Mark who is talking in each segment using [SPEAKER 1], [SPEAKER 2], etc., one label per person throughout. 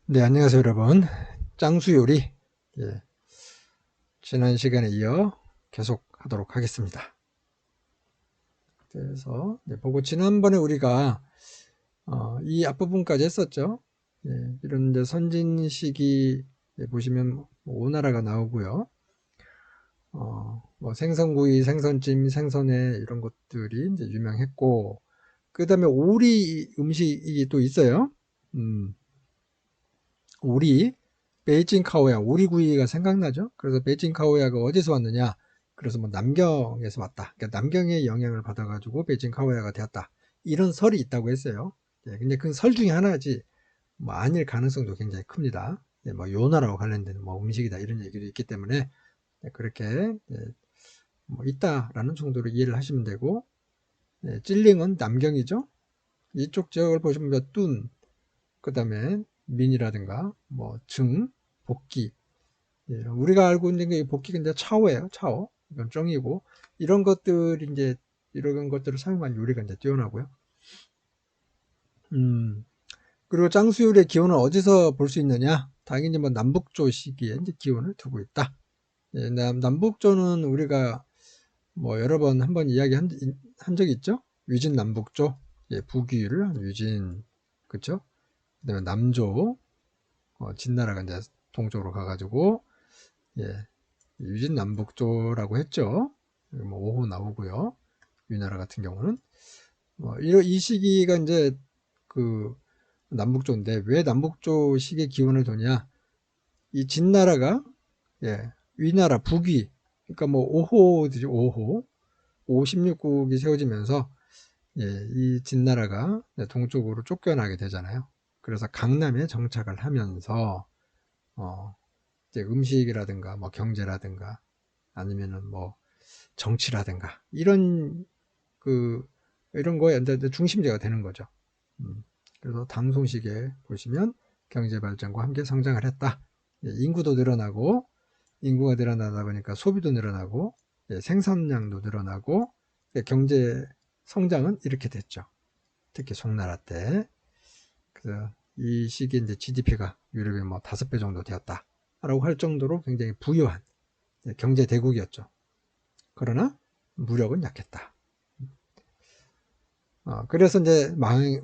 [SPEAKER 1] 네, 안녕하세요, 여러분. 짱수 요리. 예, 지난 시간에 이어 계속 하도록 하겠습니다. 그래서, 보고 지난번에 우리가, 이 앞부분까지 했었죠. 예, 이런 이제 선진 시기, 보시면 뭐 오나라가 나오고요. 뭐 생선구이, 생선찜, 생선회 이런 것들이 이제 유명했고, 그 다음에 오리 음식이 또 있어요. 음, 오리, 베이징 카오야, 오리구이가 생각나죠? 그래서 베이징 카오야가 어디서 왔느냐? 그래서 뭐 남경에서 왔다. 그러니까 남경의 영향을 받아가지고 베이징 카오야가 되었다. 이런 설이 있다고 했어요. 예, 근데 그 설 중에 하나지, 뭐 아닐 가능성도 굉장히 큽니다. 예, 뭐 요나라고 관련된 뭐 음식이다 이런 얘기도 있기 때문에 그렇게 뭐 있다라는 정도로 이해를 하시면 되고, 찔링은 남경이죠. 이쪽 지역을 보시면 몇 뚠, 그 다음에 민이라든가 뭐 증, 복기, 우리가 알고 있는 게 복기가 이제 차오예요. 차오. 이건 쩡이고 이런 것들이 이제 이런 것들을 사용한 요리가 이제 뛰어나고요. 그리고 짱수요리의 기원은 어디서 볼 수 있느냐? 당연히 뭐 남북조 시기에 이제 기원을 두고 있다. 예, 남북조는 우리가 뭐 여러 번 한번 한 적이 있죠. 위진 남북조, 예, 북위를 한 위진, 그렇죠? 그다음에 남조, 진나라가 이제 동쪽으로 가가지고 예, 유진남북조라고 했죠. 뭐 5호 나오고요. 위나라 같은 경우는 이 시기가 이제 그 남북조인데 왜 남북조 시기의 기원을 두냐? 이 진나라가 예, 위나라 북위 그러니까 뭐 5호들이 5호 16국이 세워지면서 예, 이 진나라가 동쪽으로 쫓겨나게 되잖아요. 그래서 강남에 정착을 하면서 어, 이제 음식이라든가 뭐 경제라든가 아니면은 뭐 정치라든가 그 이런 거에 이제 중심제가 되는 거죠. 그래서 당송시기에 보시면 경제 발전과 함께 성장을 했다. 예, 인구도 늘어나고 인구가 늘어나다 보니까 소비도 늘어나고 예, 생산량도 늘어나고 예, 경제 성장은 이렇게 됐죠. 특히 송나라 때. 그래서 이 시기에 이제 GDP가 유럽의 뭐 5배 정도 되었다라고 할 정도로 굉장히 부유한 예, 경제 대국이었죠. 그러나 무력은 약했다. 그래서 이제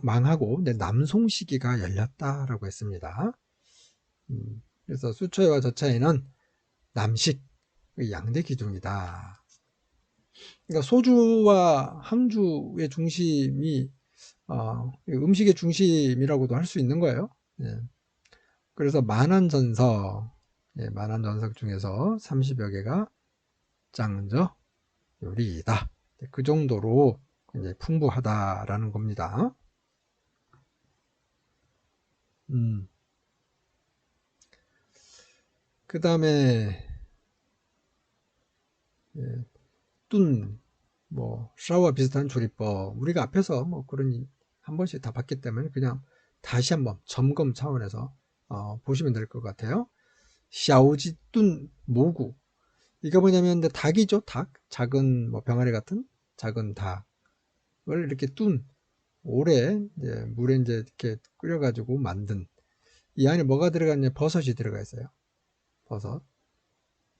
[SPEAKER 1] 망하고 이제 남송 시기가 열렸다라고 했습니다. 그래서 수초회와 저차회는 남식 양대 기둥이다. 그러니까 소주와 항주의 중심이 음식의 중심이라고도 할 수 있는 거예요. 예. 그래서 만한전석, 예, 만한전석 중에서 30여 개가 짱저 요리이다. 그 정도로 굉장히 풍부하다라는 겁니다. 음, 그 다음에 예, 뚠, 뭐 샤워와 비슷한 조리법 우리가 앞에서 뭐 그런 한 번씩 다 봤기 때문에 그냥 다시 한번 점검 차원에서 보시면 될 것 같아요. 샤오지 뚠 모구 이게 뭐냐면 닭이죠. 닭 작은 뭐 병아리 같은 작은 닭을 이렇게 뚠 오래 이제 물에 이제 이렇게 끓여가지고 만든 이 안에 뭐가 들어갔냐 버섯이 들어가 있어요.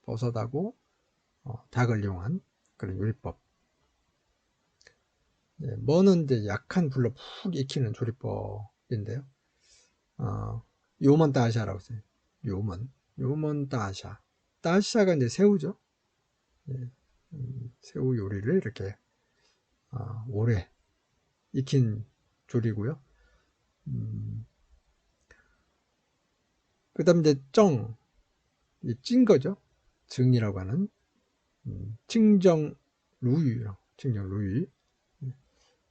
[SPEAKER 1] 버섯하고 닭을 이용한 그런 요리법. 뭐는 이제 약한 불로 푹 익히는 조리법인데요. 어, 요먼 따샤라고 써요. 요먼 따샤. 따샤가 이제 새우죠. 예, 새우 요리를 이렇게 오래 익힌 조리고요. 음, 그다음 이제 찐 거죠. 증이라고 하는 칭정 루유.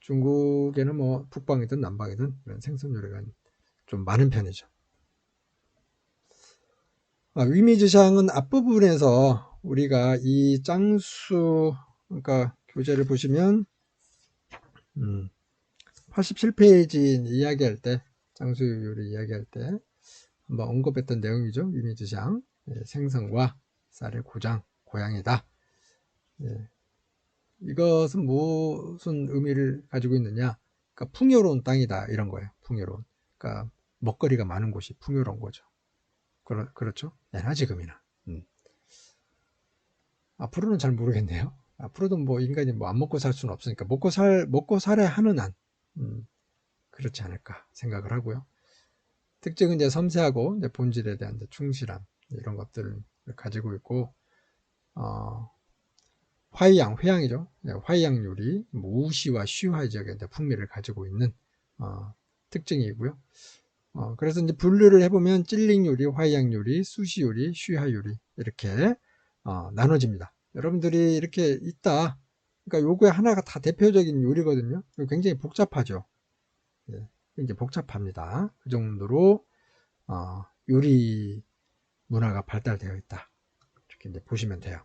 [SPEAKER 1] 중국에는 뭐 북방이든 남방이든 이런 생선 요리가 좀 많은 편이죠. 위미즈샹은 앞부분에서 우리가 이 짱수 그러니까 교재를 보시면 87페이지 이야기할 때 짱수 요리 이야기할 때 한번 언급했던 내용이죠. 위미즈샹 생선과 쌀의 고향이다. 예, 이것은 무슨 의미를 가지고 있느냐? 그러니까 풍요로운 땅이다 이런 거예요. 풍요로운. 그러니까 먹거리가 많은 곳이 풍요로운 거죠. 그렇죠? 예나 지금이나. 앞으로는 잘 모르겠네요. 앞으로도 뭐 인간이 뭐 안 먹고 살 수는 없으니까 먹고 살아야 하는 한 그렇지 않을까 생각을 하고요. 특징은 이제 섬세하고 이제 본질에 대한 이제 충실함 이런 것들을 가지고 있고 회양이죠. 화이양 요리, 뭐 우시와 쉬화 지역의 풍미를 가지고 있는 특징이고요. 그래서 이제 분류를 해보면 찔링 요리, 화이양 요리, 수시 요리, 쉬화 요리 이렇게 나눠집니다. 여러분들이 이렇게 있다. 그러니까 요거에 하나가 다 대표적인 요리거든요. 굉장히 복잡하죠. 예, 굉장히 복잡합니다. 그 정도로 요리 문화가 발달되어 있다. 이렇게 이제 보시면 돼요.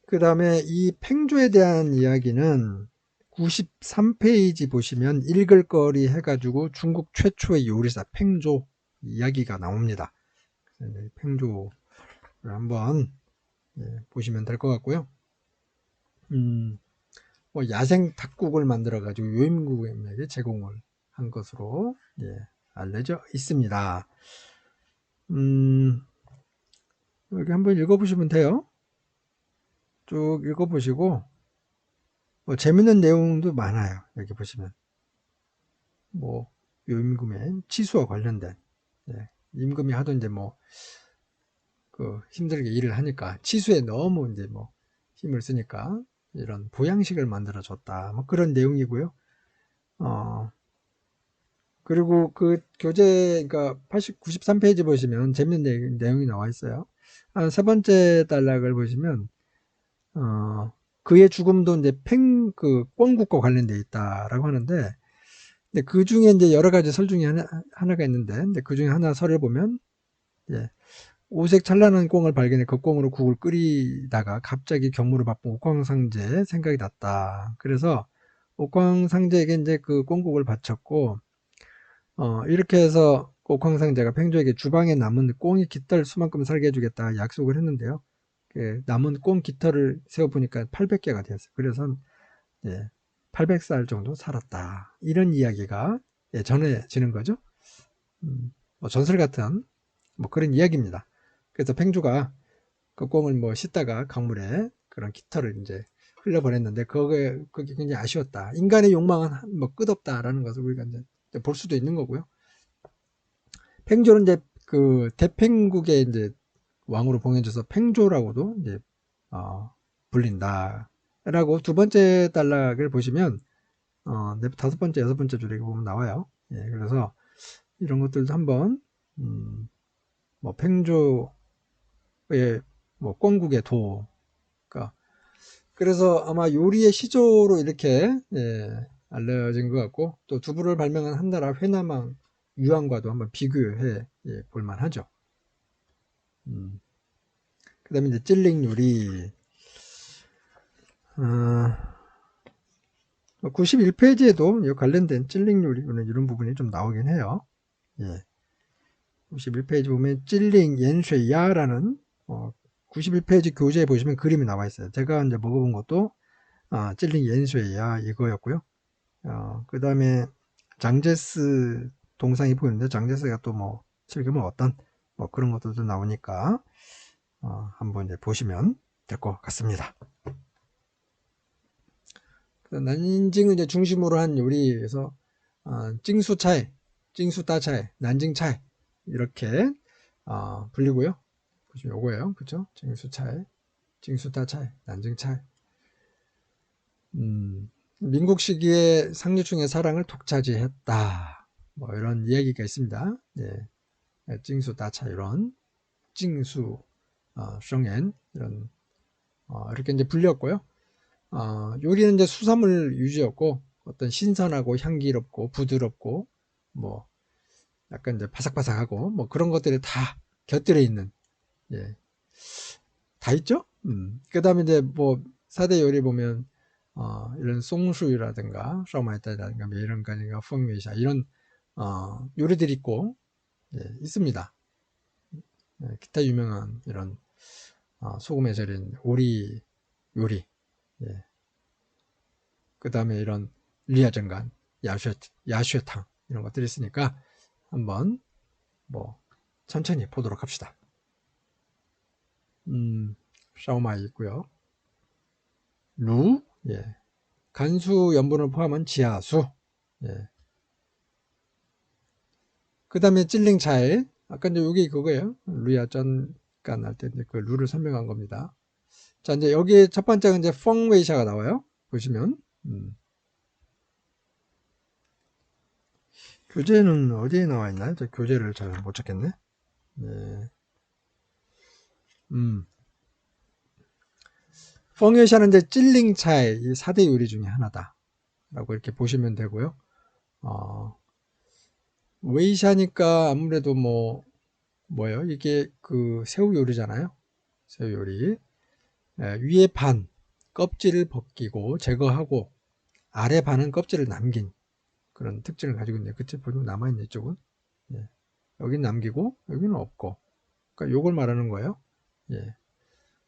[SPEAKER 1] 그 다음에 이 팽조에 대한 이야기는 93페이지 보시면 읽을 거리 해가지고 중국 최초의 요리사 팽조 이야기가 나옵니다. 팽조를 한번 보시면 될 것 같고요. 뭐 야생 닭국을 만들어 가지고 요임국에게 제공을 한 것으로 알려져 있습니다. 여기 한번 읽어보시면 돼요. 쭉 읽어보시고 뭐 재밌는 내용도 많아요. 여기 보시면 뭐 요임금의 치수와 관련된 임금이 하도 이제 뭐 그 힘들게 일을 하니까 치수에 너무 이제 뭐 힘을 쓰니까 이런 보양식을 만들어 줬다. 뭐 그런 내용이고요. 그리고 그 교재 그러니까 93페이지 보시면 재밌는 내용이 나와 있어요. 세 번째 단락을 보시면 그의 죽음도 이제 그 꿩국과 관련돼 있다라고 하는데 근데 그 중에 이제 여러 가지 설 중에 하나가 있는데 근데 그 중에 하나 설을 보면 오색 찬란한 꿩을 발견해 그 꿩으로 국을 끓이다가 갑자기 경무를 바쁜 옥황상제의 생각이 났다. 그래서 옥황상제에게 이제 그 꿩국을 바쳤고 이렇게 해서 옥황상제가 팽조에게 주방에 남은 꿩의 깃털 수만큼 살게 해주겠다 약속을 했는데요. 남은 꿩 깃털을 세어보니까 800개가 되었어요. 그래서 800살 정도 살았다. 이런 이야기가 전해지는 거죠. 뭐 전설 같은 뭐 그런 이야기입니다. 그래서 팽조가 그 꿩을 뭐 씻다가 강물에 그런 깃털을 이제 흘려보냈는데 그게 굉장히 아쉬웠다. 인간의 욕망은 뭐 끝없다라는 것을 우리가 이제 볼 수도 있는 거고요. 팽조는 이제 그 대팽국의 이제 왕으로 봉해져서 팽조라고도 이제 불린다라고 두 번째 단락을 보시면 다섯 번째, 여섯 번째 줄에 보면 나와요. 그래서 이런 것들도 한번 뭐 팽조의 뭐 꿩국의 도 그래서 아마 요리의 시조로 이렇게 알려진 것 같고 또 두부를 발명한 한나라 회남왕 유황과도 한번 비교해 볼 만하죠. 그 다음에 이제 찔링 요리 91페이지에도 관련된 찔링 요리는 이런 부분이 좀 나오긴 해요. 91페이지 보면 찔링 옌쉐야라는 91페이지 교재에 보시면 그림이 나와 있어요. 제가 이제 먹어본 것도 찔링 옌쉐야 이거였고요. 그 다음에 장제스 동상이 보이는데 장제스가 또 뭐 즐기면 어떤 뭐 그런 것들도 나오니까 한번 이제 보시면 될 것 같습니다. 난징을 이제 중심으로 한 요리에서 찡수차이, 찡수따차이, 난징차이 이렇게 불리고요. 보시면 요거예요, 그렇죠? 찡수차이, 찡수따차이, 난징차이. 민국 시기에 상류층의 사랑을 독차지했다. 뭐 이런 이야기가 있습니다. 찡수따차이 이런 찡수, 성엔 이런 이렇게 이제 불렸고요. 요리는 이제 수산물 유지였고 어떤 신선하고 향기롭고 부드럽고 뭐 약간 이제 바삭바삭하고 뭐 그런 것들이 다 곁들여 있는 다 있죠. 그 다음에 이제 뭐 4대 요리 보면 이런 송수유라든가 샤오마이따라든가 뭐 이런 거니까 펑미샤 이런 요리들이 있고 있습니다. 기타 유명한 이런 소금에 절인 오리 요리 그 다음에 이런 리아정간 야쉐탕 이런 것들이 있으니까 한번 뭐 천천히 보도록 합시다. 샤오마이 있고요. 루, 예. 간수 염분을 포함한 지하수. 예. 그 다음에 찔링차이. 아까 이제 여기 그거예요. 루야 전간 할 때 그 루를 설명한 겁니다. 자, 이제 여기 첫 번째가 이제 펑웨이샤가 나와요. 보시면. 교재는 어디에 나와 있나요? 저 교재를 잘 못 찾겠네. 네. 펑웨이샤는 이제 찔링차이 이 4대 요리 중에 하나다. 라고 이렇게 보시면 되고요. 웨이샤니까 아무래도 뭐예요? 이게 그 새우 요리잖아요. 새우 요리. 위에 반 껍질을 벗기고 제거하고 아래 반은 껍질을 남긴 그런 특징을 가지고 있네요. 그치? 보면 남아있는 이쪽은. 예. 여긴 남기고 여기는 없고. 그러니까 요걸 말하는 거예요. 예.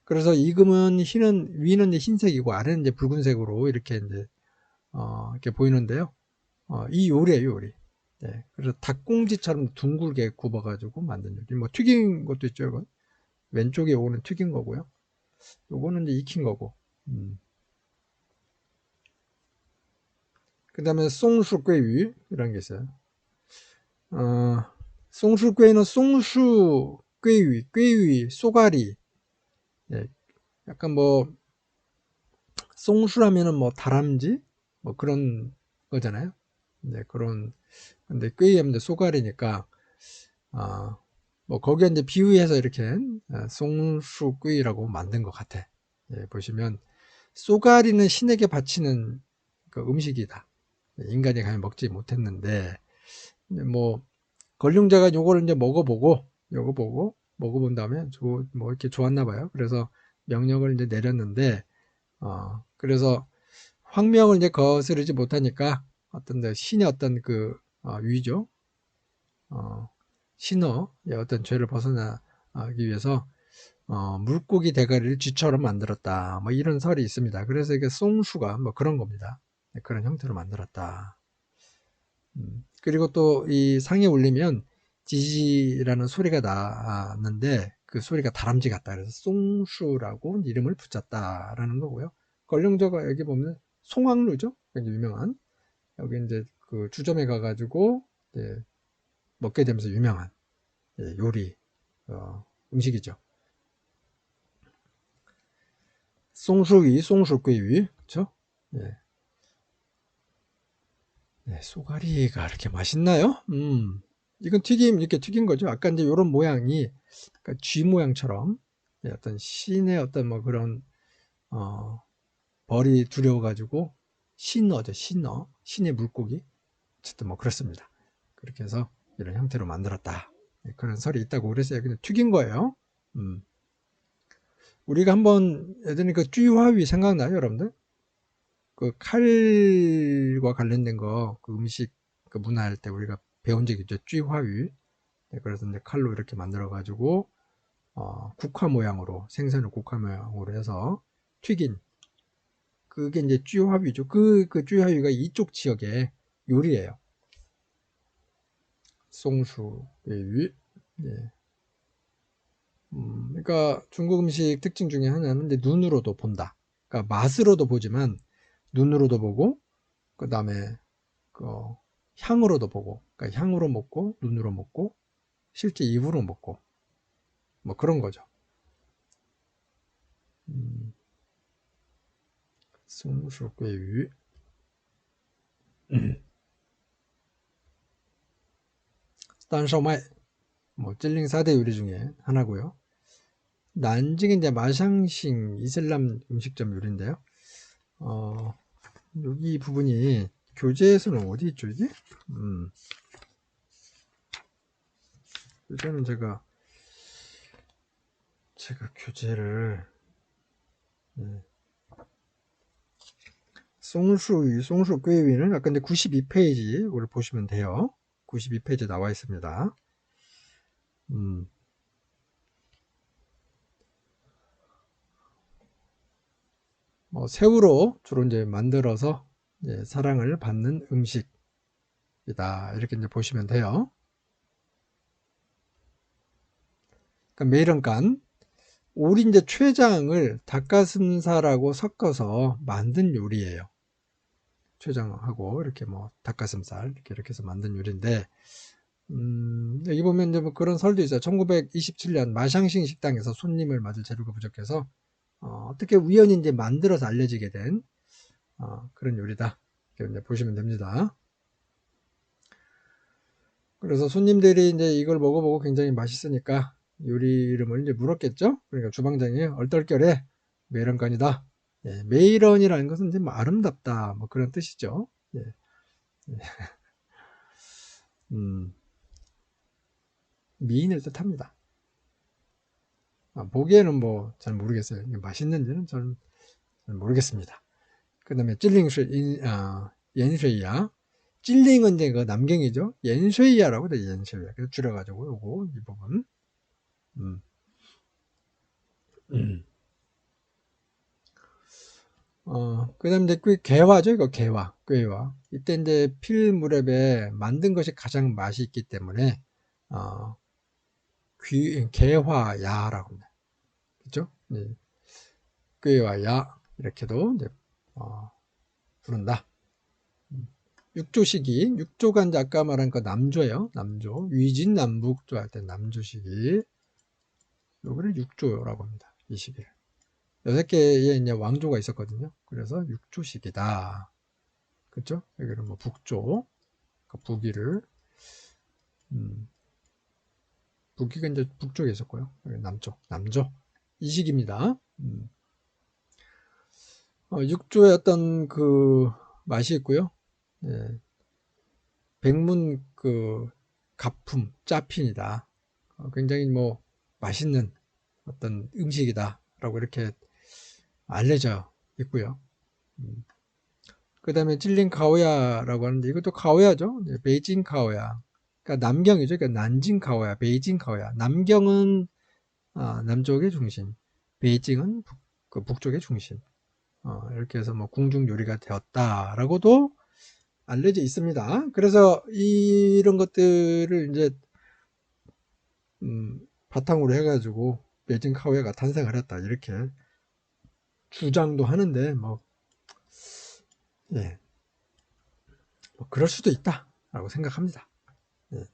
[SPEAKER 1] 그래서 익으면 위는 이제 흰색이고 아래는 이제 붉은색으로 이렇게 이제 이렇게 보이는데요. 이 요리예요, 요리. 네. 그래서 닭꽁지처럼 둥글게 굽어가지고 만든 요리. 뭐 튀긴 것도 있죠, 이건. 왼쪽에 요거는 튀긴 거고요. 요거는 이제 익힌 거고. 그 다음에 송수꾀위 이런 게 있어요. 송수꾀는 송수 꾀위, 꾀위, 쏘가리. 예. 약간 뭐 송수라면은 뭐 다람쥐 뭐 그런 거잖아요. 네, 그런 근데 꾀위 하면 쏘가리니까 뭐 거기에 이제 비유해서 이렇게 송수꾀위라고 만든 것 같아. 예, 보시면 쏘가리는 신에게 바치는 그 음식이다. 인간이 감히 먹지 못했는데 뭐 권룡자가 요거를 이제 먹어본 다음에 뭐 이렇게 좋았나 봐요. 그래서 명령을 이제 내렸는데 그래서 황명을 이제 거스르지 못하니까 어떤 신의 어떤 그 위죠. 신어의 어떤 죄를 벗어나기 위해서 물고기 대가리를 쥐처럼 만들었다. 뭐 이런 설이 있습니다. 그래서 이게 송수가 뭐 그런 겁니다. 그런 형태로 만들었다. 그리고 또 이 상에 올리면 지지라는 소리가 나는데 그 소리가 다람쥐 같다. 그래서 송수라고 이름을 붙였다라는 거고요. 권룡저가 여기 보면 송악루죠. 굉장히 유명한. 여기 이제 그 주점에 가가지고 이제 먹게 되면서 유명한 요리 음식이죠. 송수위, 송수桂위, 그렇죠? 예. 네, 쏘가리가 그렇게 맛있나요? 이건 이렇게 튀긴 거죠. 아까 이제 이런 모양이 약간 쥐 모양처럼 어떤 신의 어떤 뭐 그런 벌이 두려워가지고 신의 물고기. 어쨌든 뭐 그렇습니다. 그렇게 해서 이런 형태로 만들었다. 그런 설이 있다고 그랬어요. 근데 튀긴 거예요. 우리가 한번 예전에 그 쥐화위 생각나요, 여러분들? 그 칼과 관련된 거, 그 음식 그 문화할 때 우리가 배운 적 있죠. 쥐화위. 네, 그래서 이제 칼로 이렇게 만들어가지고 국화 모양으로 생선을 국화 모양으로 해서 튀긴 그게 이제 쥐화위죠. 그 쥐화위가 이쪽 지역의 요리예요. 송수의 위. 예. 그러니까 중국 음식 특징 중에 하나는 이제 눈으로도 본다. 그러니까 맛으로도 보지만 눈으로도 보고 그 다음에 그 향으로도 보고, 그러니까 향으로 먹고 눈으로 먹고 실제 입으로 먹고 뭐 그런 거죠. 숭수괴유 딴샤오마이 뭐 찔링 4대 요리 중에 하나고요. 난징은 이제 마샹싱 이슬람 음식점 요리인데요. 여기 부분이 교재에서는 어디 있죠 이게? 교재는 제가 교재를 송수 꾀위는 아까 이제 92페이지를 보시면 돼요. 92페이지 나와 있습니다. 새우로 주로 이제 만들어서 사랑을 받는 음식. 이다. 이렇게 이제 보시면 돼요. 그러니까 메이런간 우리 이제 췌장을 닭가슴살하고 섞어서 만든 요리예요. 췌장하고 이렇게 뭐 닭가슴살 이렇게 해서 만든 요리인데, 여기 보면 이제 뭐 그런 설도 있어요. 1927년 마샹싱 식당에서 손님을 맞을 재료가 부족해서 어떻게 우연히 이제 만들어서 알려지게 된 그런 요리다. 이렇게 이제 보시면 됩니다. 그래서 손님들이 이제 이걸 먹어보고 굉장히 맛있으니까 요리 이름을 이제 물었겠죠. 그러니까 주방장이 얼떨결에 메이런간이다. 예, 메이런이라는 것은 이제 뭐 아름답다 뭐 그런 뜻이죠. 예, 예. 미인을 뜻합니다. 보기에는 뭐 잘 모르겠어요. 맛있는지는 저는 잘 모르겠습니다. 그 다음에 찔링 옌쉐이야. 찔링은 이제 그 남경이죠. 옌쉐이야라고 돼, 옌쉐이야. 그래서 줄여가지고 요거 이 부분. 음. 그 다음에 이제 개화죠. 이거 개화, 꾀화. 이때 이제 필무렵에 만든 것이 가장 맛이 있기 때문에, 개화야라고 합니다. 그죠? 네. 꾀화야. 이렇게도 이제, 부른다. 육조시기. 육조가 이제 아까 말한 그 남조예요. 남조. 위진남북조 할 때 남조시기. 요거를 육조라고 합니다. 이 시기를. 6개의 이제 왕조가 있었거든요. 그래서 육조시기다. 그죠? 여기는 뭐 북조. 북위를 북위가 이제 북쪽에 있었고요. 여기 남쪽, 남조 이 시기입니다. 육조의 어떤 그 맛이 있고요. 예, 백문 그 가품 짜핀이다. 굉장히 뭐 맛있는 어떤 음식이다라고 이렇게 알려져 있고요. 그 다음에 찔린 가오야라고 하는데 이것도 가오야죠. 베이징 가오야. 그러니까 남경이죠. 그러니까 난징 가오야, 베이징 가오야. 남경은 남쪽의 중심, 베이징은 북쪽의 중심. 이렇게 해서 뭐 궁중 요리가 되었다라고도 알려져 있습니다. 그래서 이런 것들을 이제 바탕으로 해가지고 베이징 카오야가 탄생을 했다 이렇게 주장도 하는데 뭐, 예, 뭐 그럴 수도 있다라고 생각합니다. 예.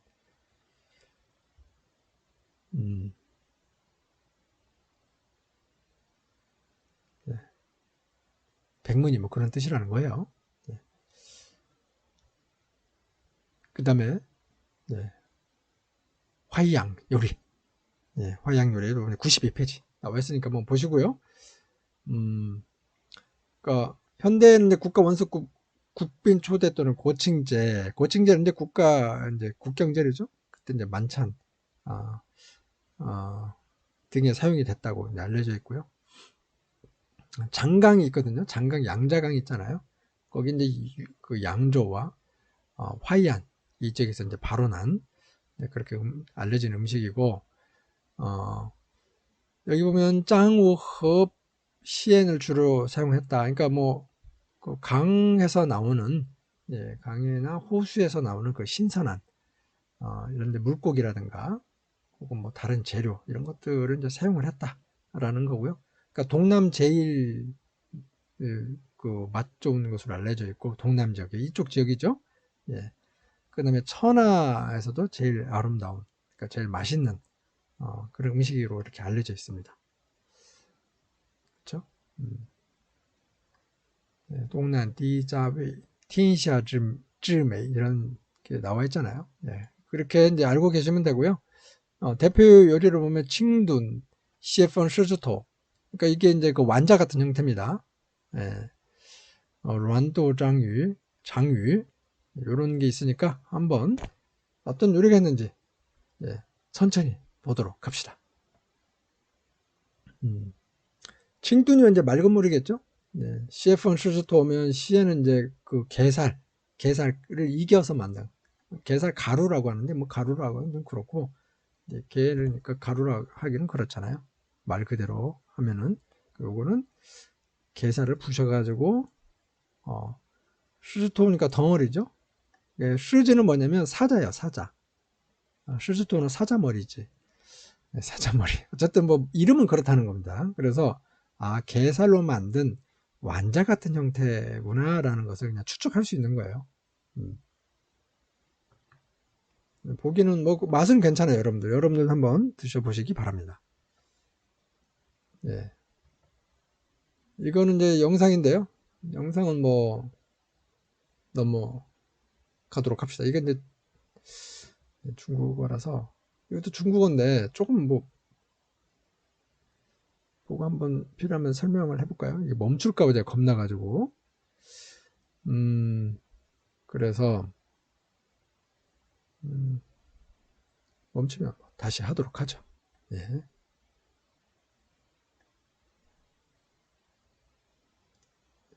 [SPEAKER 1] 예. 백문이 뭐 그런 뜻이라는 거예요. 예. 그 다음에 예. 화이양 요리, 예. 화이양 요리도 92페이지 나와 있으니까 한번 보시고요. 그러니까 현대는 이제 국가 원수국 국빈 초대 또는 고칭제는 이제 국가 이제 국경제료죠. 그때 이제 만찬 아, 등에 사용이 됐다고 이제 알려져 있고요. 장강이 있거든요. 장강 양자강 있잖아요. 거기 이제 그 양조와 화이안 이쪽에서 이제 발원한 그렇게 알려진 음식이고 여기 보면 짱우헙 시엔을 주로 사용했다. 그러니까 뭐 그 강에서 나오는 강이나 호수에서 나오는 그 신선한 이런 데 물고기라든가 혹은 뭐 다른 재료 이런 것들을 이제 사용을 했다라는 거고요. 그러니까 동남 제일 그 맛 좋은 것으로 알려져 있고 동남 지역에 이쪽 지역이죠. 예. 그다음에 천하에서도 제일 아름다운, 그러니까 제일 맛있는 그런 음식으로 이렇게 알려져 있습니다. 그렇죠? 동남 디자웨이, 티샤 즈메 이런 게 나와 있잖아요. 예. 그렇게 이제 알고 계시면 되고요. 대표 요리를 보면 칭둔, 시에펀 시즈토. 그러니까 이게 이제 그 완자 같은 형태입니다. 예. 란도 장유 이런 게 있으니까 한번 어떤 요리가 있는지 천천히 보도록 합시다. 칭둔이 이제 맑은 물이겠죠? 시에펀 시즈토 오면 시에는 이제 그 게살을 이겨서 만든 게살 가루라고 하는데 뭐 가루라고 하면 좀 그렇고 게를 그 가루라 하기는 그렇잖아요. 말 그대로 하면은 요거는 게살을 부셔가지고 시즈토니까 덩어리죠. 狮子는 뭐냐면 사자예요, 사자.狮子또는 사자머리지. 네, 사자머리. 어쨌든 뭐 이름은 그렇다는 겁니다. 그래서 게살로 만든 완자 같은 형태구나라는 것을 그냥 추측할 수 있는 거예요. 보기는 뭐 맛은 괜찮아요, 여러분들. 여러분들 한번 드셔보시기 바랍니다. 예. 이거는 이제 영상인데요. 영상은 뭐 넘어가도록 합시다. 이게 이제 중국어라서 이것도 중국어인데 조금 뭐 보고 한번 필요하면 설명을 해볼까요? 이게 멈출까 봐 제가 겁나가지고. 그래서 멈추면 다시 하도록 하죠. 예.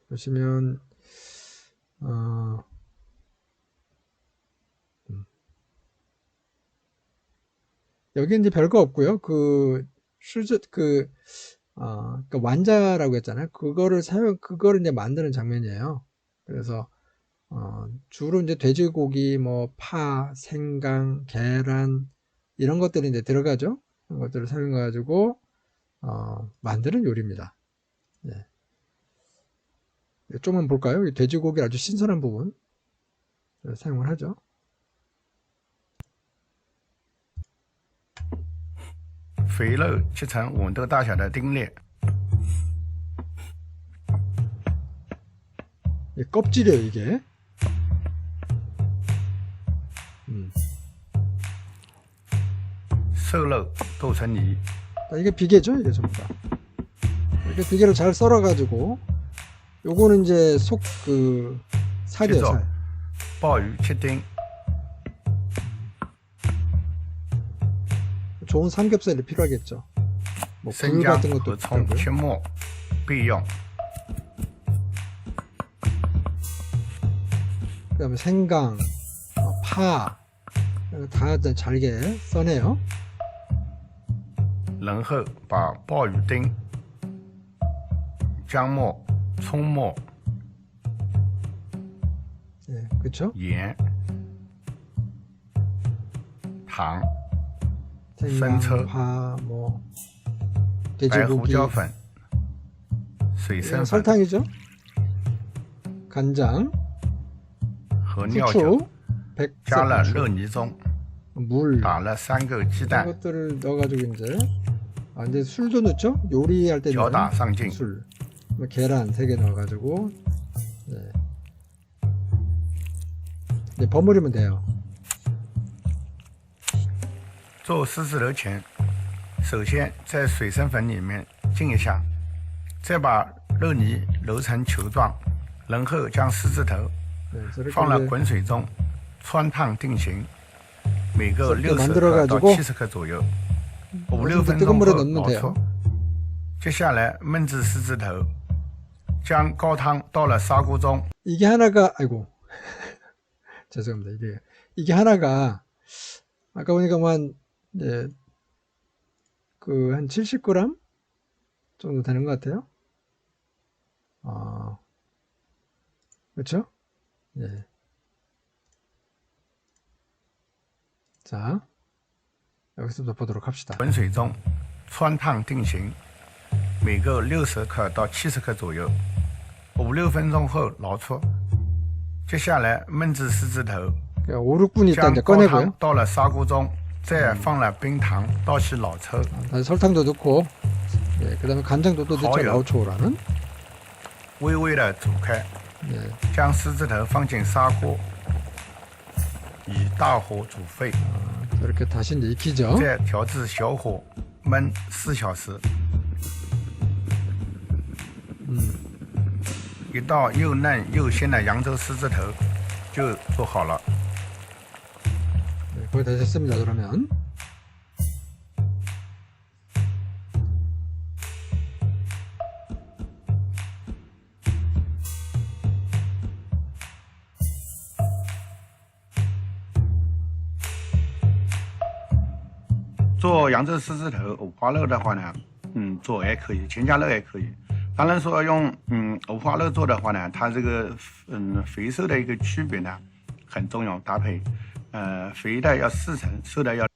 [SPEAKER 1] 보시면 여기 이제 별거 없고요. 그 완자라고 했잖아요. 그거를 이제 만드는 장면이에요. 그래서 주로 이제 돼지고기, 뭐 파, 생강, 계란 이런 것들이 이제 들어가죠. 이런 것들을 사용해 가지고 만드는 요리입니다. 예. 좀만 볼까요? 돼지고기 아주 신선한 부분 사용을 하죠.
[SPEAKER 2] 肥肉切成豌豆大小的丁粒，
[SPEAKER 1] 껍질이에요, 이게.
[SPEAKER 2] 瘦肉剁成泥，
[SPEAKER 1] 이게 비계죠, 이게 전부 다. 이렇게 비계를 잘 썰어가지고, 요거는 이제 살이에요, 살.
[SPEAKER 2] 鲍鱼切丁，
[SPEAKER 1] 좋은 삼겹살이 필요하겠죠. 뭐 굴
[SPEAKER 2] 生姜
[SPEAKER 1] 같은
[SPEAKER 2] 和
[SPEAKER 1] 것도
[SPEAKER 2] 葱
[SPEAKER 1] 필요하고요.
[SPEAKER 2] 切末备用。
[SPEAKER 1] 그다음에 생강, 파, 다 잘게 써내요.
[SPEAKER 2] 然后把鲍鱼丁、姜末、葱末、
[SPEAKER 1] 예, 그렇죠?
[SPEAKER 2] 盐、糖、
[SPEAKER 1] 생강,
[SPEAKER 2] 生抽、
[SPEAKER 1] 파, 뭐
[SPEAKER 2] 白胡
[SPEAKER 1] 돼지고기,
[SPEAKER 2] 椒粉、水生粉
[SPEAKER 1] 설탕이죠. 간장,
[SPEAKER 2] 和料酒，
[SPEAKER 1] 후추,
[SPEAKER 2] 加了
[SPEAKER 1] 백색
[SPEAKER 2] 肉
[SPEAKER 1] 후추,
[SPEAKER 2] 泥中，
[SPEAKER 1] 물,
[SPEAKER 2] 打了3个鸡
[SPEAKER 1] 이런
[SPEAKER 2] 蛋，
[SPEAKER 1] 것들을 넣어가지고 이제 술도 넣죠. 요리할 때는
[SPEAKER 2] 搅打上劲，
[SPEAKER 1] 술, 뭐 계란 3개 넣어가지고 네, 버무리면 돼요.
[SPEAKER 2] 做狮子头前，首先在水生粉里面浸一下，再把肉泥揉成球状，然后将狮子头
[SPEAKER 1] 네, 저렇게
[SPEAKER 2] 放了
[SPEAKER 1] 이제
[SPEAKER 2] 滚水中汆烫定型，每个
[SPEAKER 1] 이렇게
[SPEAKER 2] 60克到
[SPEAKER 1] 만들어가지고
[SPEAKER 2] 70克左右，5、6
[SPEAKER 1] 어느
[SPEAKER 2] 分
[SPEAKER 1] 뜨거운
[SPEAKER 2] 钟
[SPEAKER 1] 물에
[SPEAKER 2] 后
[SPEAKER 1] 넣으면
[SPEAKER 2] 捞
[SPEAKER 1] 돼요.
[SPEAKER 2] 出。接下来焖制狮子头，将高汤倒了砂锅中，
[SPEAKER 1] 이게 하나가 아이고 죄송합니다. 이게 하나가 아까 보니까 한 70g 정도 되는 것 같아요. 그렇죠? 예. 자, 여기서부터 보도록 합시다.
[SPEAKER 2] 滚水中汆烫定型，每个60克到70克左右，5、6分钟后捞出。接下来焖制狮子头，
[SPEAKER 1] 5, 6분 있다
[SPEAKER 2] 将
[SPEAKER 1] 이제
[SPEAKER 2] 高汤
[SPEAKER 1] 꺼내고요.
[SPEAKER 2] 倒了砂锅中，再放了冰糖，倒起老抽，
[SPEAKER 1] 다시 설탕도 넣고, 예, 그 다음에 간장도 또 넣죠.
[SPEAKER 2] 하여.
[SPEAKER 1] 라오초라는.
[SPEAKER 2] 微微的煮开，
[SPEAKER 1] 예,
[SPEAKER 2] 将狮子头放进砂锅，以大火煮沸，
[SPEAKER 1] 이렇게 다시 이제 익히죠.
[SPEAKER 2] 再调至小火焖4小时。一道又嫩又鲜的扬州狮子头就做好了。
[SPEAKER 1] 네, 거의 다 됐습니다. 그러면.
[SPEAKER 2] 做扬州狮子头五花肉的话呢，做也可以，全家肉也可以。当然说用五花肉做的话呢，它这个肥瘦的一个区别呢，很重要，搭配，肥的要4成，瘦的要。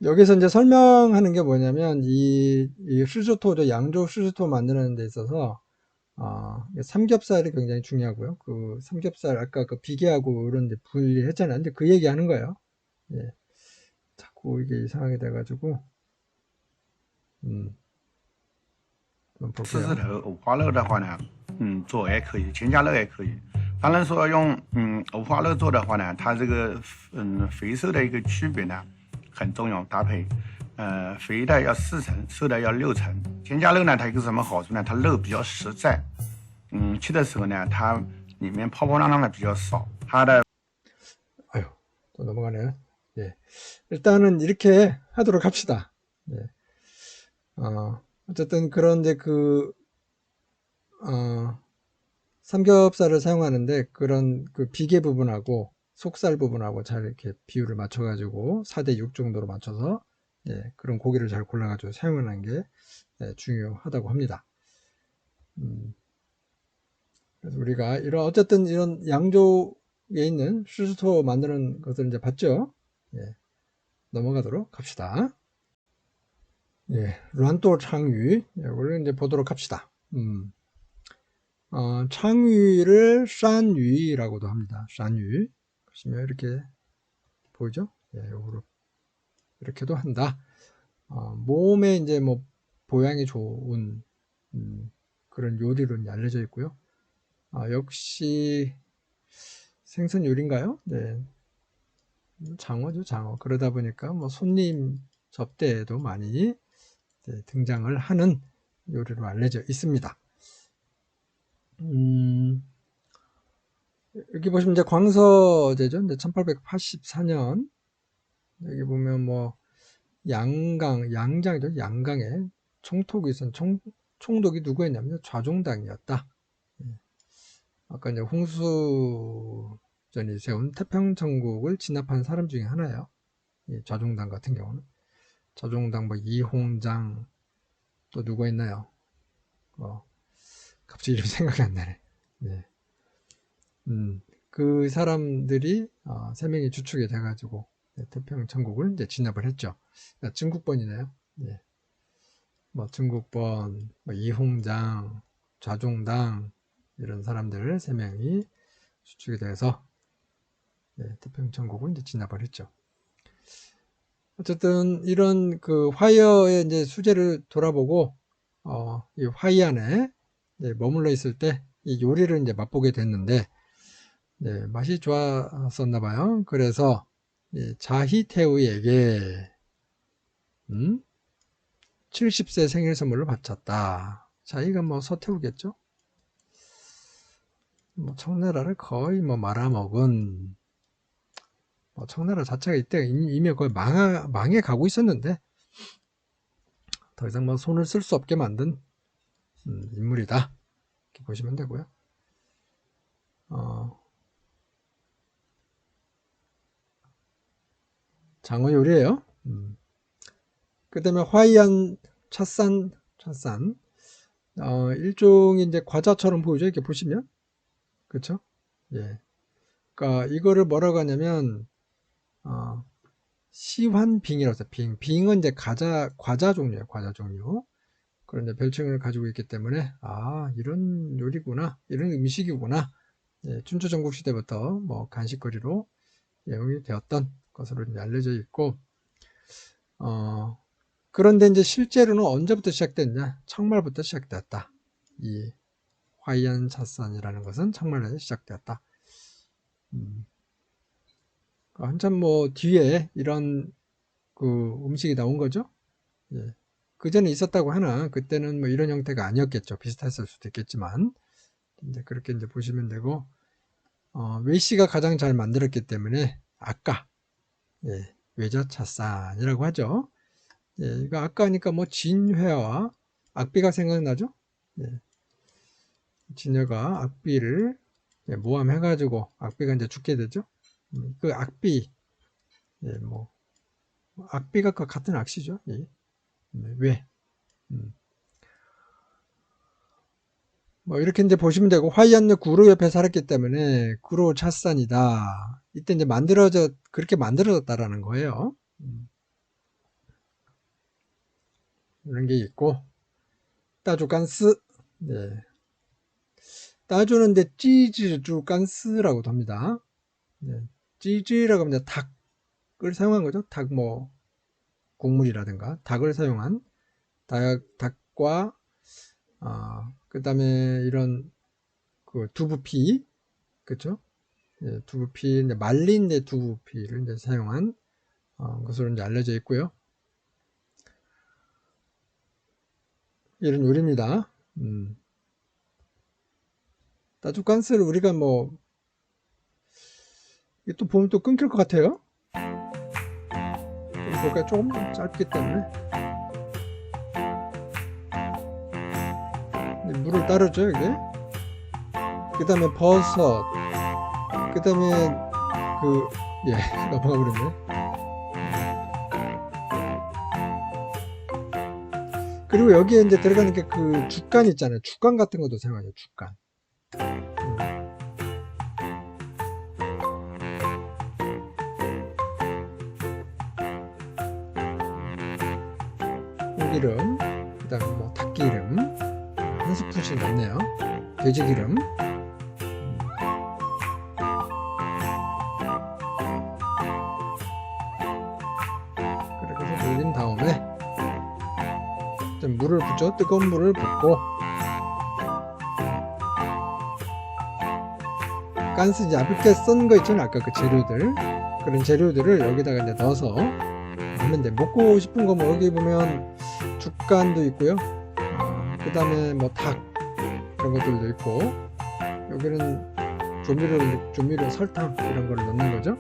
[SPEAKER 1] 여기서 이제 설명하는 게 뭐냐면 이 수수토, 양조 수수토 만드는 데 있어서 삼겹살이 굉장히 중요하고요. 그 삼겹살 아까 그 비계하고 이런 데 분리했잖아요. 근데 그 얘기하는 거예요. 예. 자꾸 이게 이상하게 돼가지고 한번
[SPEAKER 2] 狮子
[SPEAKER 1] 볼게요.
[SPEAKER 2] 头五花肉的话呢，做也可以，全家肉也可以。当然说用五花肉做的话呢，它这个肥瘦的一个区别呢很重要，搭配，肥的要4成，瘦的要6成。全家肉呢，它有个什么好处呢？它肉比较实在，吃的时候呢，它里面泡泡浪浪的比较少，它的
[SPEAKER 1] 아유, 또 넘어가네요. 예. 일단은 이렇게 하도록 합시다. 예. 어쨌든 그런데 삼겹살을 사용하는데 그런 그 비계 부분하고 속살 부분하고 잘 이렇게 비율을 맞춰가지고 4대6 정도로 맞춰서 예, 그런 고기를 잘 골라가지고 사용하는 게 예, 중요하다고 합니다. 그래서 우리가 어쨌든 이런 양조에 있는 수수토 만드는 것을 이제 봤죠. 예, 넘어가도록 합시다. 예, 란또 창위 이걸 이제 보도록 합시다. 창위를 싼위라고도 합니다. 싼위 보시면 이렇게 보이죠? 예, 이렇게도 한다. 몸에 이제 뭐 보양이 좋은 그런 요리로 알려져 있고요. 역시 생선 요리인가요? 네, 장어죠, 장어. 그러다 보니까 뭐 손님 접대에도 많이 네, 등장을 하는 요리로 알려져 있습니다. 여기 보시면 이제 광서제죠. 이제 1884년 여기 보면 뭐 양장이죠. 양강에 총독이 있었 총독이 누구였냐면 좌종당이었다. 아까 이제 홍수전이 세운 태평천국을 진압한 사람 중에 하나예요. 이 좌종당 같은 경우는 좌종당 뭐 이홍장 또 누가 있나요? 갑자기 이름 생각이 안 나네. 네. 그 사람들이 3명이 주축이 돼가지고 태평천국을 이제 진압을 했죠. 증국번이네요. 네. 뭐 증국번, 뭐 이홍장, 좌종당 이런 사람들 3명이 주축이 돼서 태평천국을 이제 진압을 했죠. 어쨌든 이런 그 화이어의 이제 수제를 돌아보고 이 화이 안에 머물러 있을 때 이 요리를 이제 맛보게 됐는데 네, 맛이 좋았었나 봐요. 그래서 자희태우에게 70세 생일 선물로 바쳤다. 자희가 뭐 서태우겠죠? 뭐 청나라를 거의 뭐 말아먹은 뭐 청나라 자체가 이때 이미 거의 망해 가고 있었는데 더 이상 뭐 손을 쓸 수 없게 만든 인물이다. 이렇게 보시면 되고요. 장어 요리예요. 그 다음에 화이안 찻산 일종의 이제 과자처럼 보이죠. 이렇게 보시면 그렇죠? 예. 그러니까 이거를 뭐라고 하냐면 시환빙이라고 해서 빙은 이제 과자 종류예요. 과자 종류. 그런 이제 별칭을 가지고 있기 때문에 이런 요리구나, 이런 음식이구나. 예, 춘추 전국 시대부터 뭐 간식거리로 이용이 되었던 것으로 이제 알려져 있고, 그런데 이제 실제로는 언제부터 시작됐냐? 청말부터 시작되었다. 이 화이안 찻산이라는 것은 청말에 시작되었다. 한참 뭐 뒤에 이런 그 음식이 나온 거죠. 예. 그 전에 있었다고 하나 그때는 뭐 이런 형태가 아니었겠죠. 비슷했을 수도 있겠지만 이제 그렇게 이제 보시면 되고 웨이씨가 가장 잘 만들었기 때문에 아까 외자찻산이라고 하죠. 이거 아까 하니까 뭐 진회와 악비가 생각나죠. 진회가 악비를 모함해가지고 악비가 이제 죽게 되죠. 그 악비 뭐 악비가 그 같은 악시죠. 왜? 뭐 이렇게 이제 보시면 되고, 화이안느 구로 옆에 살았기 때문에 구로 찻산이다. 이때 이제 그렇게 만들어졌다라는 거예요. 이런 게 있고, 따주간스. 네. 따주는 이제 찌즈주간스라고도 합니다. 네. 찌즈라고 하면 이제 닭을 사용한 거죠. 닭 뭐 국물이라든가 닭을 사용한 닭과 그 다음에 이런 그 두부피, 그쵸? 예, 두부피, 말린 두부피를 이제 사용한 것으로 이제 알려져 있고요. 이런 요리입니다. 따주간스를 우리가 뭐 이게 또 보면 또 끊길 것 같아요. 좀 볼까요? 조금 짧기 때문에. 물을 따르죠, 이게. 그 다음에 버섯, 그 다음에 넘어가 버렸네. 그리고 여기에 이제 들어가는 게 그 죽간 있잖아요. 죽간 같은 것도 사용하죠, 죽간. 고기름, 그 다음에 뭐 닭기름, 한 스푼씩 넣네요. 돼지기름. 그렇게 해서 돌린 다음에 물을 붓죠. 뜨거운 물을 붓고, 간스 얇게 썬 거 있잖아요. 아까 그 재료들. 그런 재료들을 여기다가 이제 넣어서 하면 돼. 먹고 싶은 거 뭐 여기 보면 죽간도 있고요. 그 다음에 뭐 닭 그런 것들도 있고, 여기는 조미료 설탕 이런 걸 넣는 거죠.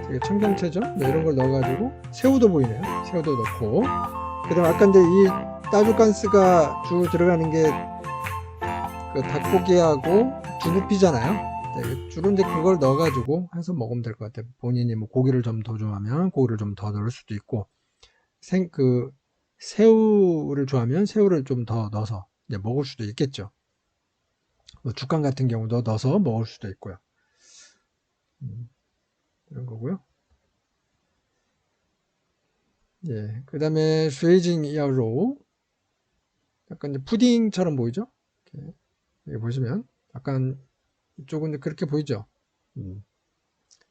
[SPEAKER 1] 되게 청경채죠. 네, 이런 걸 넣어가지고 새우도 보이네요. 새우도 넣고, 그 다음에 아까 이제 이 따주간스가 주 들어가는 게 그 닭고기하고 두부피잖아요. 네, 주로 이제 그걸 넣어가지고 해서 먹으면 될 것 같아요. 본인이 뭐 고기를 좀 더 좋아하면 고기를 좀 더 넣을 수도 있고, 새우를 좋아하면 새우를 좀 더 넣어서 이제 먹을 수도 있겠죠. 뭐 죽간 같은 경우도 넣어서 먹을 수도 있고요. 이런 거고요. 예, 그 다음에 쉐이징 야로, 약간 이제 푸딩처럼 보이죠? 이렇게 여기 보시면 약간 이쪽은 그렇게 보이죠?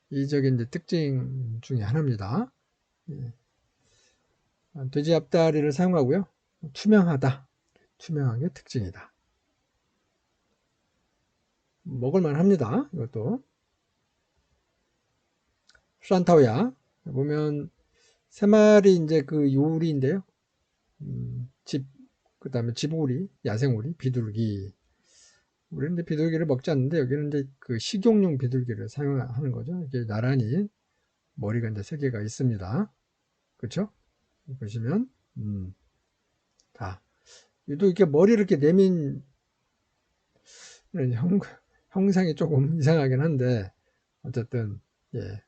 [SPEAKER 1] 이적인 이제 특징 중에 하나입니다. 예. 돼지 앞다리를 사용하고요. 투명하다. 투명한 게 특징이다. 먹을만 합니다. 이것도. 산타오야. 보면 세 마리 이제 그 요리인데요. 그 다음에 집오리, 야생오리, 비둘기. 우리는 이제 비둘기를 먹지 않는데 여기는 이제 그 식용용 비둘기를 사용하는 거죠. 이게 나란히 머리가 이제 세 개가 있습니다. 그렇죠? 보시면 다. 유독 이렇게 머리를 이렇게 내민 형상이 조금 이상하긴 한데 어쨌든 예,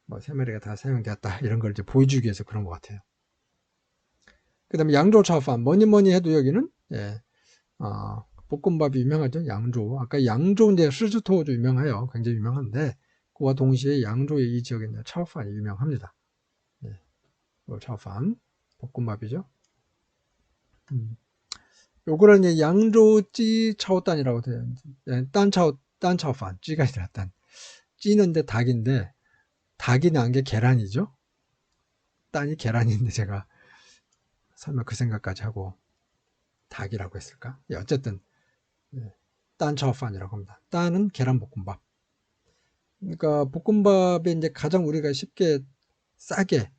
[SPEAKER 1] 뭐 세 마리가 다 사용되었다 이런 걸 이제 보여주기 위해서 그런 것 같아요. 그 다음에 양조 차오판, 뭐니 해도 여기는 예, 볶음밥이 유명하죠. 양조. 아까 양조인데 시즈토우도 유명해요. 굉장히 유명한데 그와 동시에 양조의 이 지역에 있는 차오판이 유명합니다. 예, 차오판 볶음밥이죠. 요거를 이제 양조찌 차오단이라고 돼요. 딴차오판, 찌가 아니라 딴. 찌는데 닭인데 닭이 난 게 계란이죠. 딴이 계란인데 제가 설마 그 생각까지 하고 닭이라고 했을까? 예, 어쨌든 딴차오판이라고 합니다. 딴은 계란볶음밥. 그러니까 볶음밥에 이제 가장 우리가 쉽게 싸게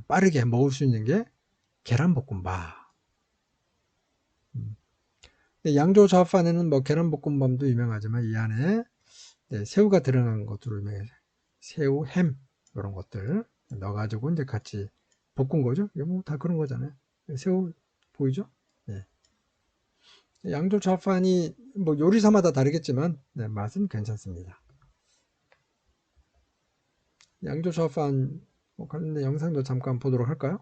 [SPEAKER 1] 빠르게 먹을 수 있는 게 계란볶음밥. 양조 차오판에는 뭐 계란볶음밥도 유명하지만 이 안에 새우가 들어간 것으로 유명해요. 새우, 햄 이런 것들 넣어가지고 이제 같이 볶은 거죠. 이거 뭐 다 그런 거잖아요. 새우 보이죠? 네. 양조 차오판이 뭐 요리사마다 다르겠지만 맛은 괜찮습니다. 양조 차오판 관련된 영상도 잠깐 보도록 할까요?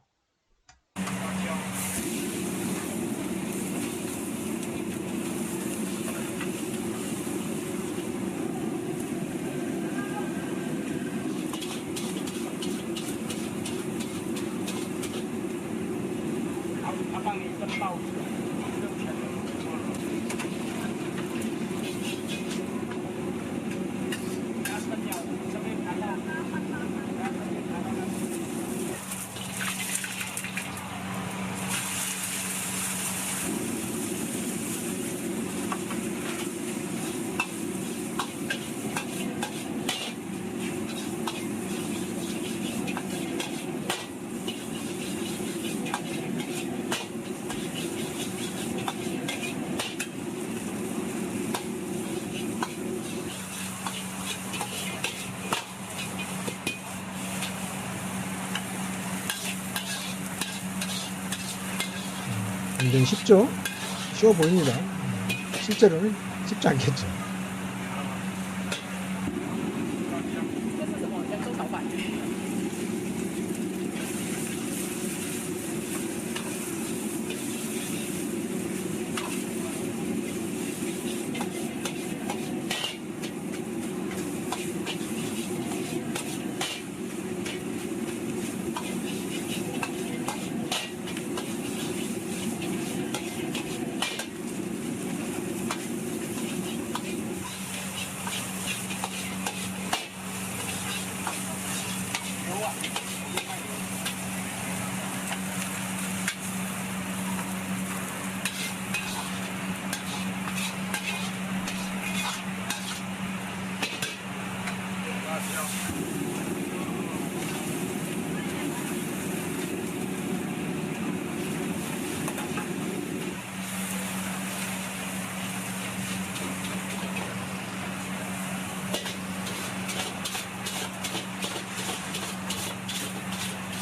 [SPEAKER 1] 굉장히 쉽죠? 쉬워 보입니다. 실제로는 쉽지 않겠죠.
[SPEAKER 3] 这是什么？扬州炒饭。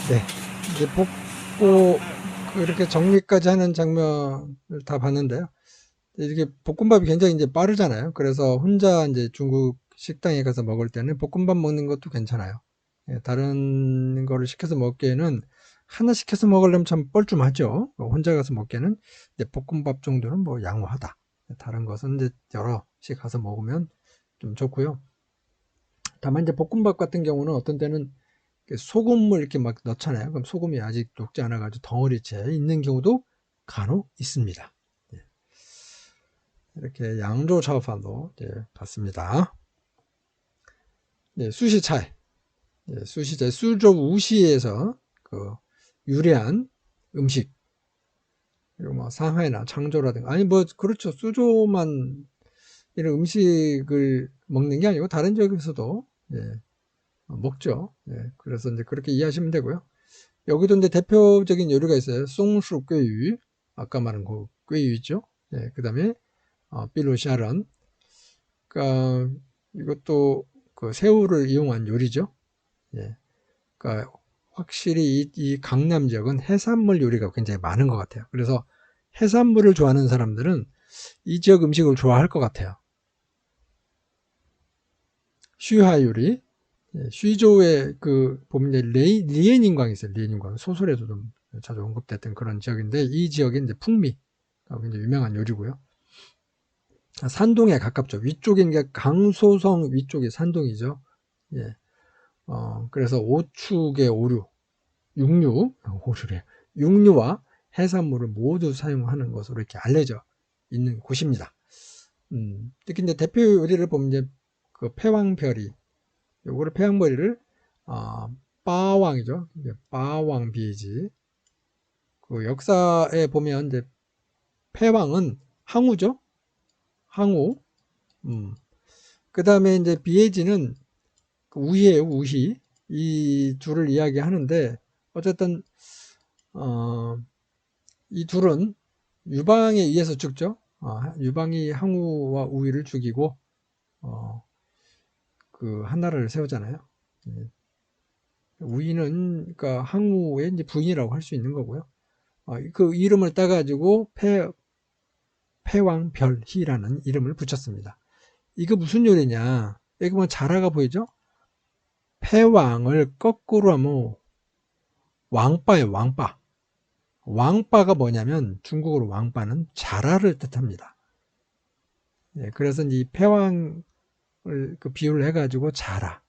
[SPEAKER 1] 네, 이제 볶고 이렇게 정리까지 하는 장면을 다 봤는데요. 이게 볶음밥이 굉장히 이제 빠르잖아요. 그래서 혼자 이제 중국 식당에 가서 먹을 때는 볶음밥 먹는 것도 괜찮아요. 예, 다른 거를 시켜서 먹기에는 하나 시켜서 먹으려면 참 뻘쭘하죠. 혼자 가서 먹기에는 이제 볶음밥 정도는 뭐 양호하다. 다른 것은 이제 여러씩 가서 먹으면 좀 좋고요. 다만 이제 볶음밥 같은 경우는 어떤 때는 소금을 이렇게 막 넣잖아요. 그럼 소금이 아직 녹지 않아가지고 덩어리째 있는 경우도 간혹 있습니다. 예. 이렇게 양조 차오판도 봤습니다. 예, 수시차이. 예, 수시차이. 수조 우시에서 그 유래한 음식. 그리고 뭐 상하이나 창조라든가. 아니 뭐 그렇죠. 수조만 이런 음식을 먹는 게 아니고 다른 지역에서도 예, 먹죠. 예, 그래서 이제 그렇게 이해하시면 되고요. 여기도 이제 대표적인 요리가 있어요. 송수 꾀유. 아까 말한 그 꾀유 있죠. 예, 그 다음에 빌로샤런. 그러니까 이것도 그 새우를 이용한 요리죠. 예, 그러니까 확실히 이 강남 지역은 해산물 요리가 굉장히 많은 것 같아요. 그래서 해산물을 좋아하는 사람들은 이 지역 음식을 좋아할 것 같아요. 슈하 요리. 예, 슈이조에 그 보면 이제 리에닌광이 있어요. 리에닌광 소설에도 좀 자주 언급됐던 그런 지역인데 이 지역이 이제 풍미 굉장히 유명한 요리고요. 산동에 가깝죠. 위쪽인 게 강소성 위쪽이 산동이죠. 예. 그래서 오축의 오류, 오류래. 육류와 해산물을 모두 사용하는 것으로 이렇게 알려져 있는 곳입니다. 특히 이제 대표 요리를 보면 이제 그 패왕별이, 요거를 패왕별이를 빠왕이죠. 빠왕 비지. 그 역사에 보면 이제 패왕은 항우죠. 항우. 그 다음에 이제 비에지는 우희예요, 우희. 이 둘을 이야기하는데 어쨌든 이 둘은 유방에 의해서 죽죠. 유방이 항우와 우희를 죽이고 그 한나라를 세우잖아요. 예. 우희는 그러니까 항우의 이제 부인이라고 할 수 있는 거고요. 그 이름을 따가지고 패왕별희라는 이름을 붙였습니다. 이거 무슨 요리냐? 여기 보면 자라가 보이죠? 패왕을 거꾸로 하면 왕빠예요, 왕빠. 왕빠가 뭐냐면 중국어로 왕빠는 자라를 뜻합니다. 예, 그래서 이 패왕을 그 비유를 해가지고 자라.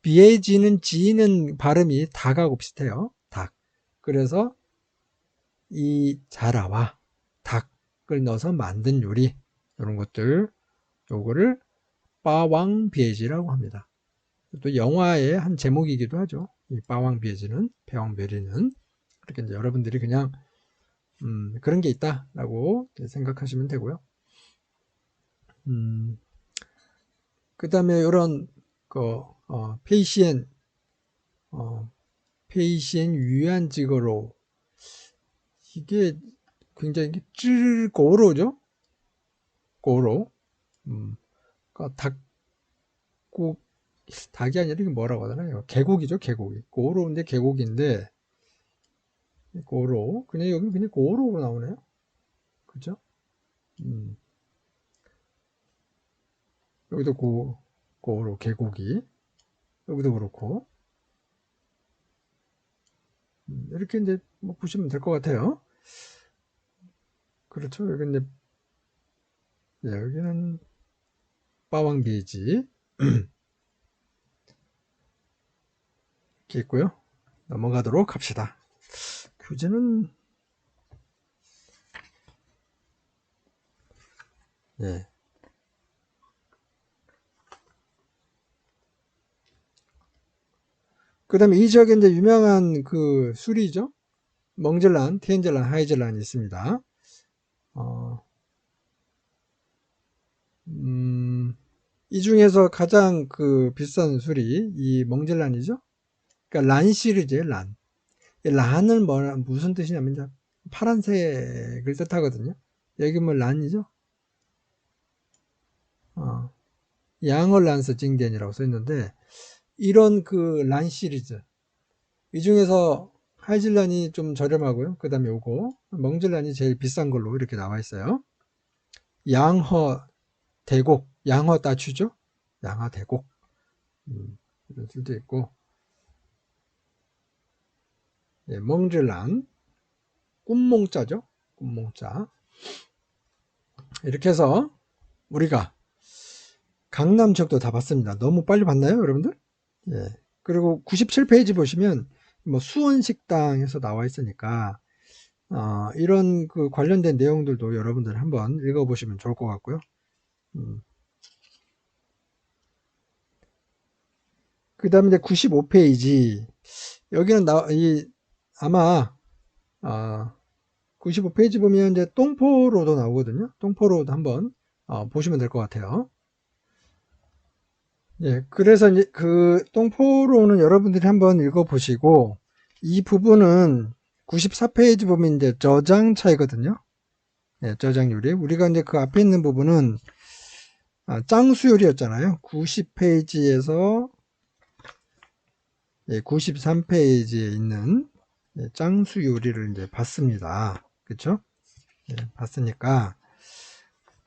[SPEAKER 1] 비에지는 지는 발음이 닭하고 비슷해요. 닭. 그래서 이 자라와 닭을 넣어서 만든 요리 이런 것들 요거를 빠왕비에지라고 합니다. 또 영화의 한 제목이기도 하죠. 이 빠왕비에지는 패왕별이는 그렇게 이제 여러분들이 그냥 그런 게 있다라고 생각하시면 되고요. 그 다음에 이런 페이시엔 유한직어로 이게 굉장히 쯔고로죠. 고로. 그러니까 닭이 아니라 이게 뭐라고 하잖아요. 개고기죠, 개고기. 고로인데 개고기인데 고로. 그냥 여기 그냥 고로로 나오네요. 그죠? 여기도 고로 계곡이, 여기도 그렇고, 이렇게 이제 뭐 보시면 될 것 같아요. 그렇죠. 여기 이제, 예, 여기는 빠왕비지 이렇게 있고요. 넘어가도록 합시다. 교재는, 예. 그 다음에 이 지역에 이제 유명한 그 술이죠. 멍젤란, 티엔젤란, 하이젤란이 있습니다. 이 중에서 가장 그 비싼 술이 이 멍젤란이죠. 그러니까 란 시리즈예요, 란. 이 란은 무슨 뜻이냐면 이제 파란색을 뜻하거든요. 여기 뭐 란이죠. 양얼란스 징덴이라고 써 있는데 이런 그 란 시리즈 이 중에서 하이질란이 좀 저렴하고요. 그 다음에 요거 멍질란이 제일 비싼 걸로 이렇게 나와 있어요. 양허 대곡, 양허 따추죠. 양허 대곡 이런 술도 있고, 예, 멍질란 꿈몽자죠. 꿈몽자. 이렇게 해서 우리가 강남 지역도 다 봤습니다. 너무 빨리 봤나요, 여러분들? 예. 그리고 97페이지 보시면 뭐 수원식당에서 나와 있으니까 이런 그 관련된 내용들도 여러분들 한번 읽어보시면 좋을 것 같고요. 그 다음에 이제 95페이지 여기는 아마 95페이지 보면 이제 똥포로도 나오거든요. 똥포로도 한번 보시면 될 것 같아요. 예, 그래서 이제 그 똥포로는 여러분들이 한번 읽어보시고 이 부분은 94페이지 보면 이제 저장 차이거든요. 예, 저장률이 우리가 이제 그 앞에 있는 부분은 짱수율이었잖아요. 90페이지에서 93페이지에 있는 짱수요리를 이제 봤습니다. 그쵸? 예, 봤으니까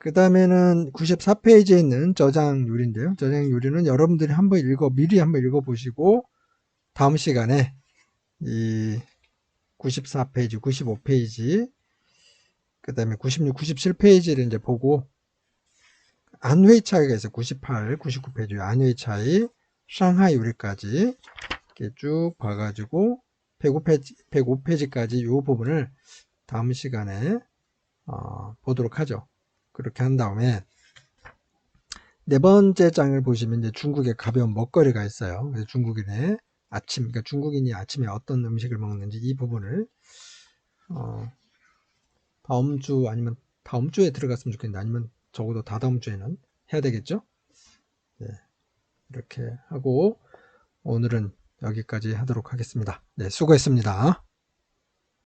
[SPEAKER 1] 그 다음에는 94페이지에 있는 저장요리인데요. 저장요리는 여러분들이 미리 한번 읽어보시고 다음 시간에 이 94페이지, 95페이지 그 다음에 96, 97페이지를 이제 보고 안회의 차이가 있어요. 98, 99페이지 안회의 차이, 상하이 요리까지 이렇게 쭉 봐가지고 105페이지까지 이 부분을 다음 시간에 보도록 하죠. 그렇게 한 다음에 네 번째 장을 보시면 이제 중국의 가벼운 먹거리가 있어요. 그래서 중국인의 아침, 그러니까 중국인이 아침에 어떤 음식을 먹는지 이 부분을 다음 주 아니면 다음 주에 들어갔으면 좋겠는데 아니면 적어도 다다음 주에는 해야 되겠죠. 네, 이렇게 하고 오늘은 여기까지 하도록 하겠습니다. 네, 수고했습니다.